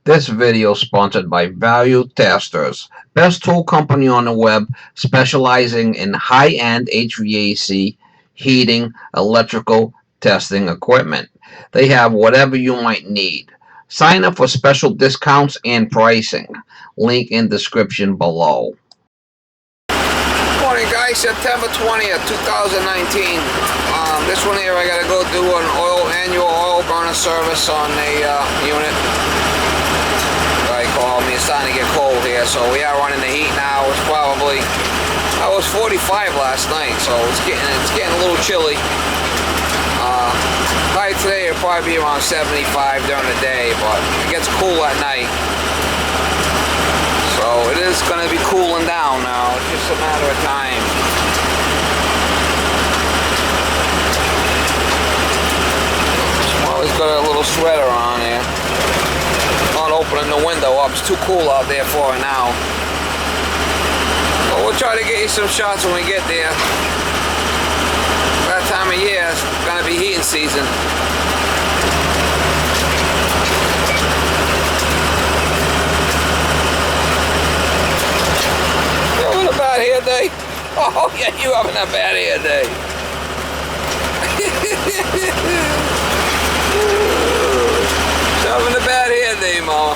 This video is sponsored by Value Testers, best tool company on the web specializing in high-end HVAC, heating, electrical testing equipment. They have whatever you might need. Sign up for special discounts and pricing. Link in description below. Morning guys, September 20th, 2019. This one here I gotta go do an annual oil burner service on the unit. Guy called me, it's starting to get cold here, so we are running the heat now. It's probably, I was 45 last night, so it's getting a little chilly. Night today it'll probably be around 75 during the day, but it gets cool at night. So it is going to be cooling down now. It's just a matter of time. Always got a little sweater on here. Not opening the window up. It's too cool out there for it now. But we'll try to get you some shots when we get there. That time of year, it's going to be heating season. You having a bad hair day? Oh yeah, you having a bad hair day. You having a bad hair day, Ma.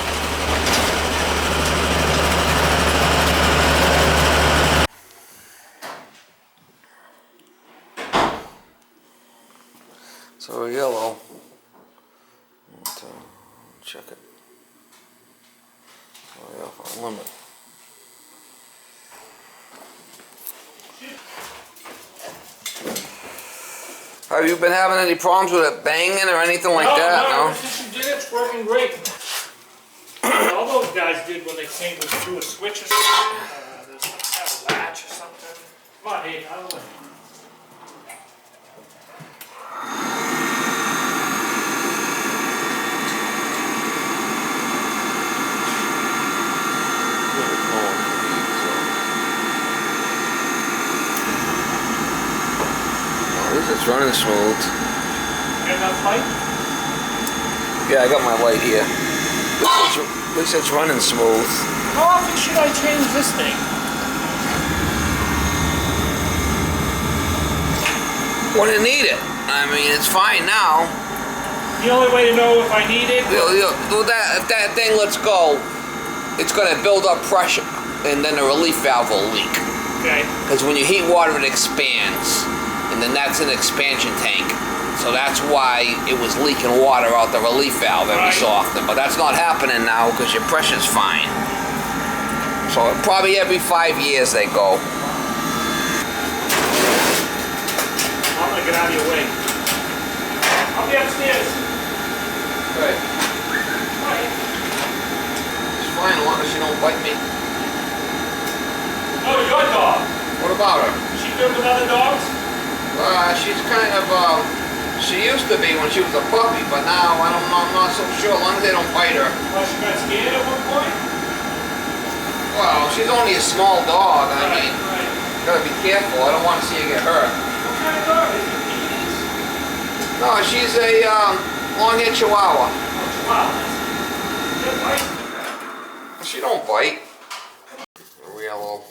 So yellow. Check it. Oh yeah, for a limit. Have you been having any problems with it banging or anything like that? No, since you did it, it's working great. All those guys did when they came to do a switch or something. There's some kind of latch or something. Come on, hey, I don't know. It's running smooth. Got enough light? Yeah, I got my light here. At least it's running smooth. How often should I change this thing? When you need it. I mean, it's fine now. The only way to know if I need it? If that thing lets go, it's going to build up pressure, and then the relief valve will leak. Okay. Because when you heat water, it expands, and then that's an expansion tank. So that's why it was leaking water out the relief valve every so often. But that's not happening now because your pressure's fine. So probably every 5 years they go. I'm going to get out of your way. I'll be upstairs. Good. Alright. It's fine as long as she don't bite me. Oh, your dog. What about her? Is she good with other dogs? She's kind of, she used to be when she was a puppy, but now I'm not so sure, as long as they don't bite her. Oh, she got scared at one point? Well, she's only a small dog, I mean, gotta be careful, I don't want to see her get hurt. What kind of dog is it? Petite? No, she's a, long-haired Chihuahua. Oh, Chihuahua. Good bite. She don't bite. Riello.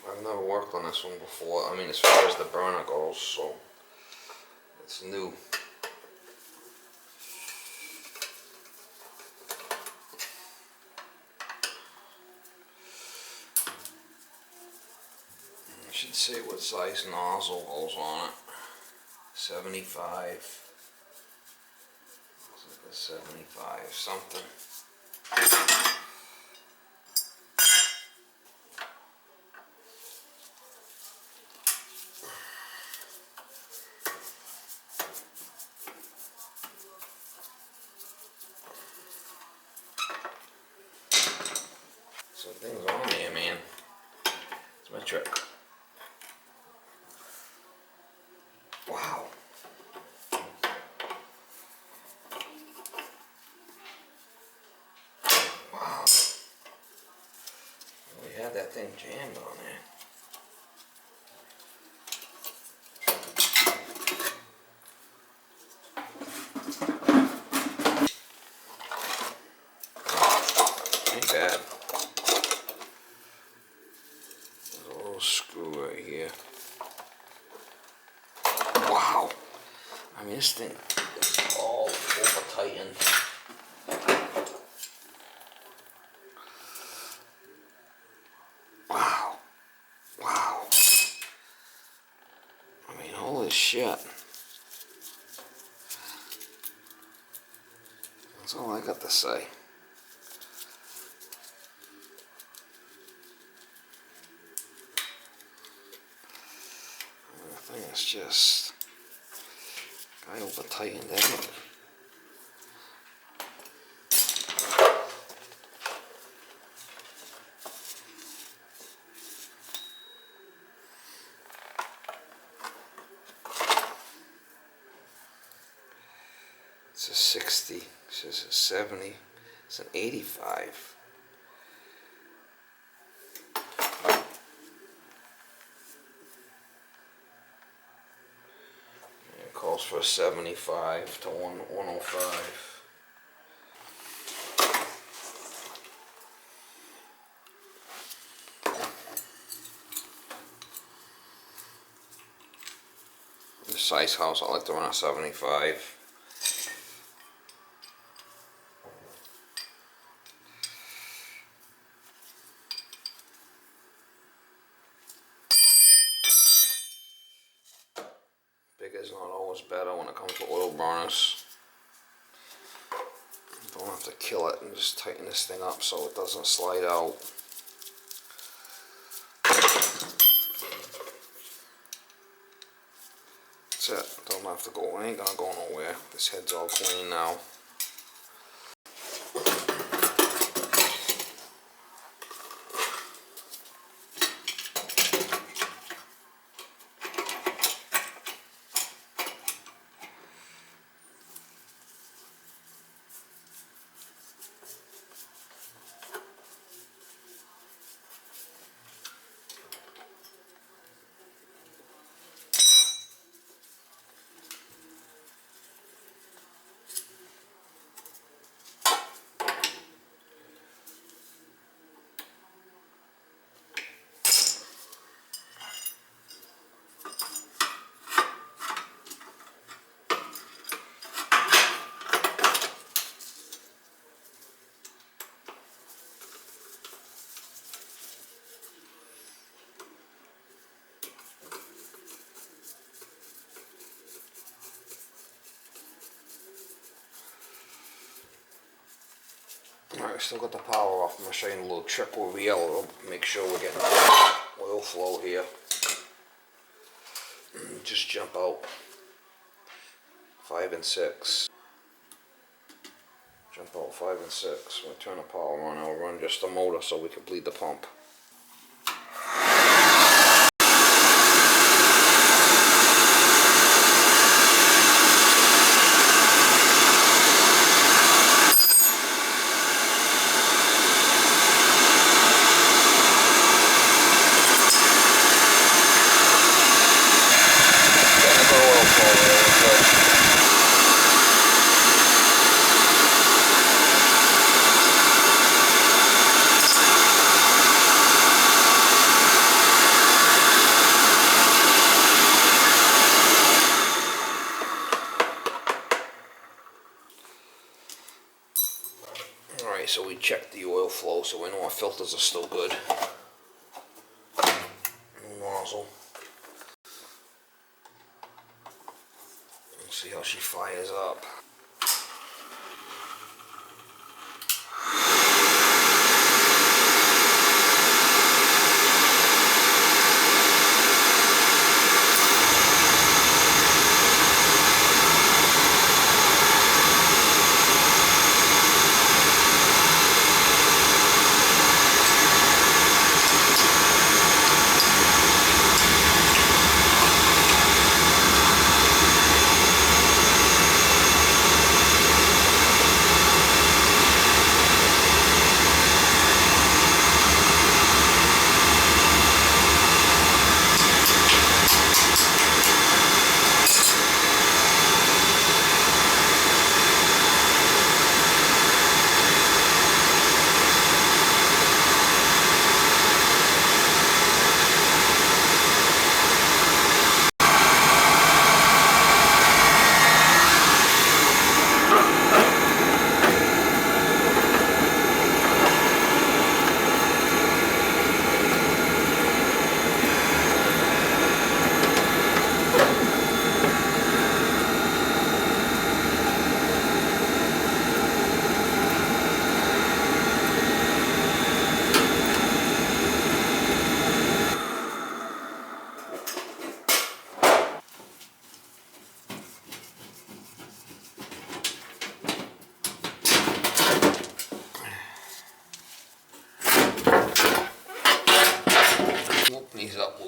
I've never worked on this one before. I mean, as far as the burner goes, so it's new. I should say what size nozzle goes on it. 75. Looks like a 75 something. So things on there, man. It's my trick. thing jammed on there. Ain't bad. There's a little screw right here. Wow. I mean, this thing is all over tightened. Wow. Wow. I mean, holy shit. That's all I got to say. The thing is just, I over tightened everything. It's a 60, this is a 70, it's an 85. It calls for a 75 to 105. The size house, I like to run a 75. Bigger is not always better when it comes to oil burners. Don't have to kill it and just tighten this thing up so it doesn't slide out. That's it. Don't have to go. It ain't gonna go nowhere. This head's all clean now. Alright, still got the power off. I'm going to show you a little trick with riello to make sure we're getting oil flow here. Just jump out 5 and 6. Jump out 5 and 6. We'll turn the power on. I'll run just the motor so we can bleed the pump. Alright, so we checked the oil flow so we know our filters are still good. New nozzle. Let's see how she fires up.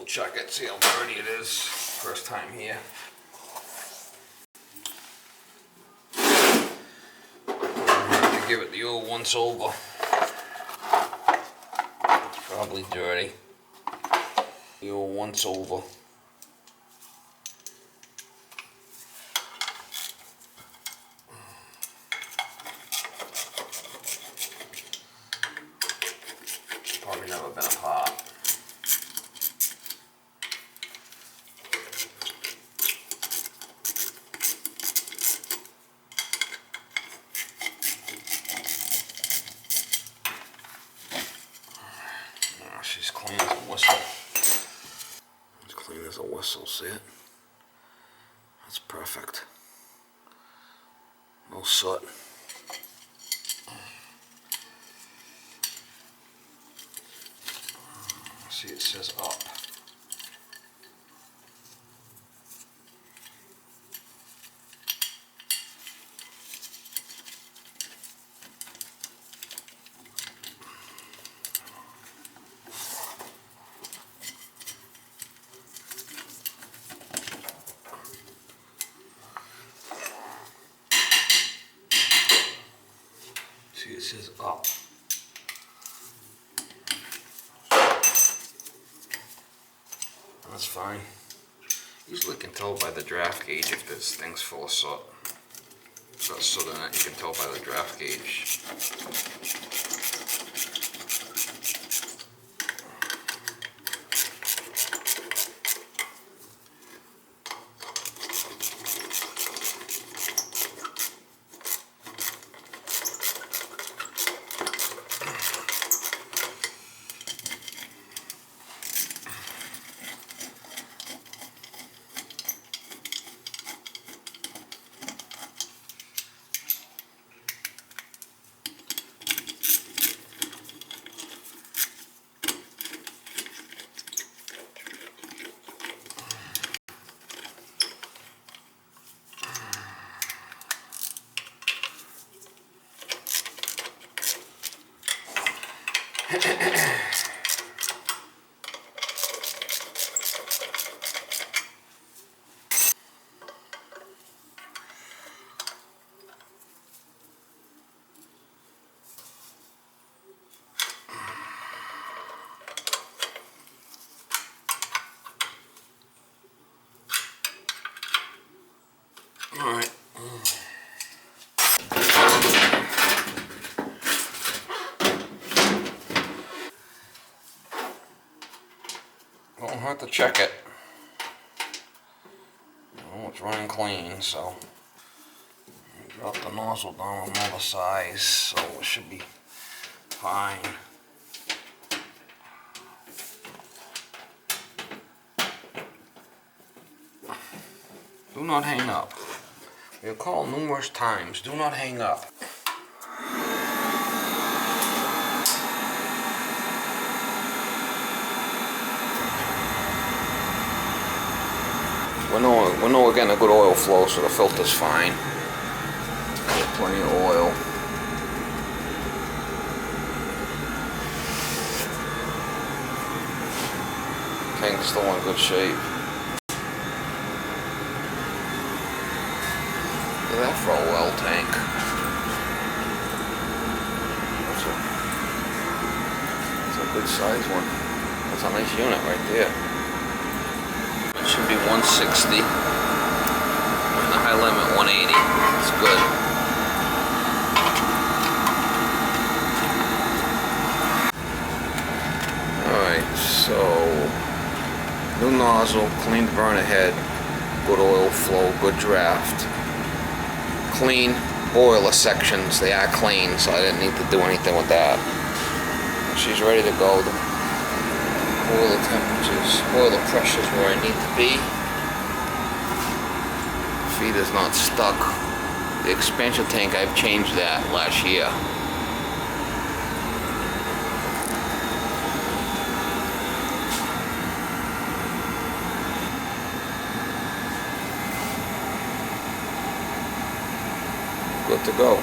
check it, see how dirty it is. First time here. Have to give it the old once over. It's probably dirty. The old once over. Probably never been apart. Oh, she's clean as a whistle. As clean as a whistle, see it? That's perfect. No soot. See, it says up. See, it says up. That's fine. Usually can tell by the draft gauge if this thing's full of soot. If got soot in it, you can tell by the draft gauge. Alright. Don't have to check it. Oh, it's running clean, so drop the nozzle down another size, so it should be fine. Do not hang up. You're called numerous times. Do not hang up. We know we're getting a good oil flow, so the filter's fine. Plenty of oil. Tank's still in good shape. Look at that for a well tank. That's a good size one. That's a nice unit right there. It should be 160. And the high limit 180. It's good. Alright, so new nozzle, clean burner head, good oil flow, good draft. Clean boiler sections, they are clean, so I didn't need to do anything with that. She's ready to go. The boiler temperatures, boiler pressures where I need to be. Feeder's not stuck. The expansion tank, I've changed that last year. Good to go.